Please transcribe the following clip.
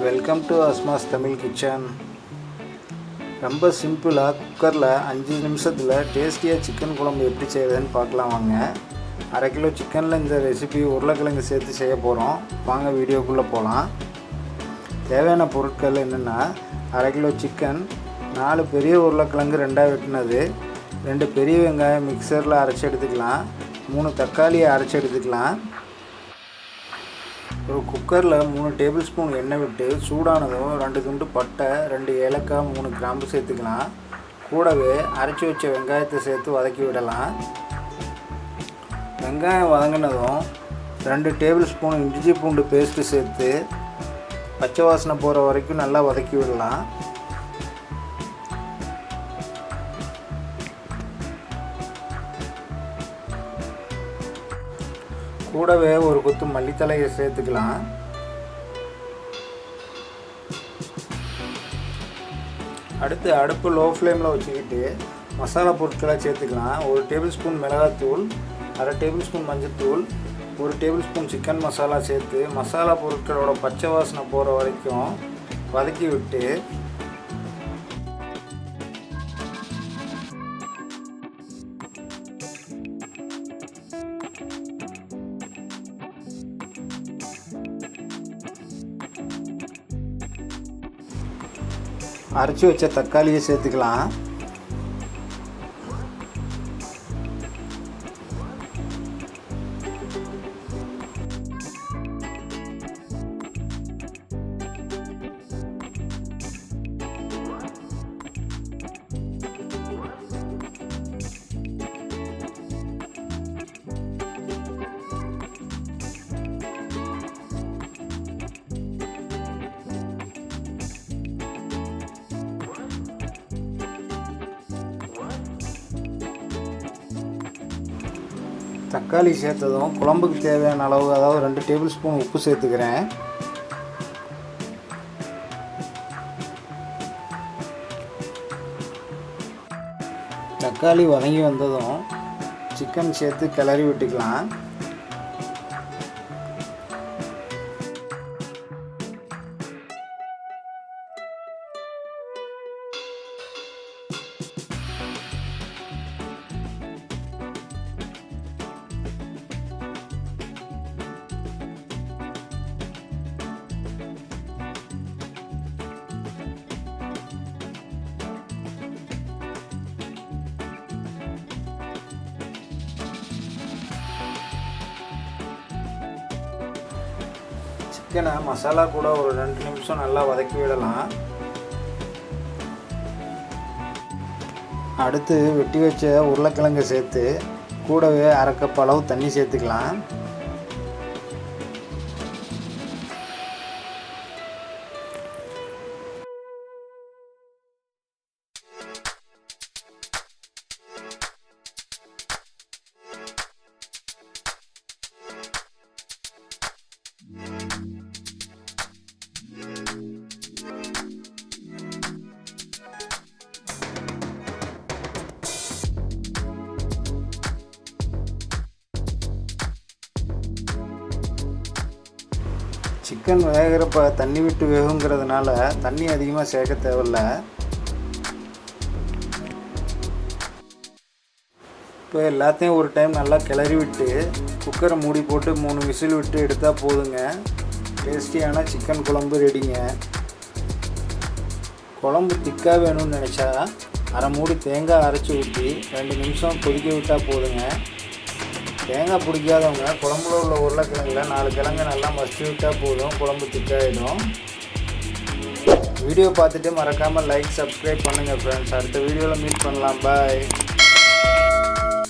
Welcome to Asma's Tamil kitchen. ரொம்ப சிம்பிளாக குக்கரில் 5 நிமிஷத்தில் டேஸ்டியாக சிக்கன் குழம்பு எப்படி செய்யறதுன்னு பார்க்கலாம் வாங்க. 1/2 கிலோ சிக்கனில் இந்த ரெசிபி உருளைக்கிழங்கு சேர்த்து செய்ய போகிறோம். வாங்க வீடியோக்குள்ளே போகலாம். தேவையான பொருட்கள் என்னென்னா 1/2 கிலோ சிக்கன், 4 பெரிய உருளைக்கிழங்கு 2ஆக வெட்டினது, 2 பெரிய வெங்காயம் மிக்சரில் அரைச்சி எடுத்துக்கலாம், 3 தக்காளியை அரைச்சி எடுத்துக்கலாம். ஒரு குக்கரில் 3 டேபிள் ஸ்பூன் எண்ணெய் விட்டு சூடானதும் 2 துண்டு பட்டை, 2 ஏலக்காய், 3 கிராம்பு சேர்த்துக்கலாம். கூடவே அரைச்சி வச்ச வெங்காயத்தை சேர்த்து வதக்கி விடலாம். வெங்காயம் வதங்கினதும் 2 டேபிள் ஸ்பூன் இஞ்சி பூண்டு பேஸ்ட்டு சேர்த்து பச்சை வாசனை போகிற வரைக்கும் நல்லா வதக்கி விடலாம். கூடவே ஒரு கொத்து மல்லித்தலையை சேர்த்துக்கலாம். அடுத்து அடுப்பு லோ ஃப்ளேமில் வச்சுக்கிட்டு மசாலா பொருட்களை சேர்த்துக்கலாம். 1 டேபிள் ஸ்பூன் மிளகாத்தூள், 1/2 டேபிள் ஸ்பூன் மஞ்சள்தூள், 1 டேபிள் ஸ்பூன் சிக்கன் மசாலா சேர்த்து மசாலா பொருட்களோட பச்சை வாசனை போகிற வரைக்கும் வதக்கி விட்டு அரைச்சி வச்ச தக்காளியை சேர்த்துக்கலாம். தக்காளி சேர்த்ததும் குழம்புக்கு தேவையான அளவு, அதாவது 2 டேபிள் ஸ்பூன் உப்பு சேர்த்துக்கிறேன். தக்காளி வதங்கி வந்ததும் சிக்கன் சேர்த்து கிளறி விட்டுக்கலாம். சிக்கனை மசாலா கூட ஒரு 2 நிமிஷம் நல்லா வதக்கி விடலாம். அடுத்து வெட்டி வச்ச உருளைக்கிழங்கை சேர்த்து கூடவே 1/2 கப் அளவு தண்ணி சேர்த்துக்கலாம். சிக்கன் வேகிறப்ப தண்ணி விட்டு வேகுங்கிறதுனால தண்ணி அதிகமாக சேர்க்க தேவையில்ல. இப்போ எல்லாத்தையும் ஒரு டைம் நல்லா கிளறி விட்டு குக்கரை மூடி போட்டு 3 விசில் விட்டு எடுத்தால் போதுங்க. டேஸ்டியான சிக்கன் குழம்பு ரெடிங்க. குழம்பு திக்காக வேணும்னு நினச்சா 1/2 மூடி தேங்காய் அரைச்சி ஊற்றி 2 நிமிஷம் கொதிக்க விட்டால் போதுங்க. தேங்காய் பிடிக்காதவங்க குழம்புல உள்ள உருளைக்கிழங்குல 4 கிழங்கு நல்லா மசிச்சு விட்டால் போதும், குழம்பு திக்காயிடும். வீடியோ பார்த்துட்டு மறக்காமல் லைக், சப்ஸ்கிரைப் பண்ணுங்கள் ஃப்ரெண்ட்ஸ். அடுத்த வீடியோவில் மீட் பண்ணலாம். பாய்.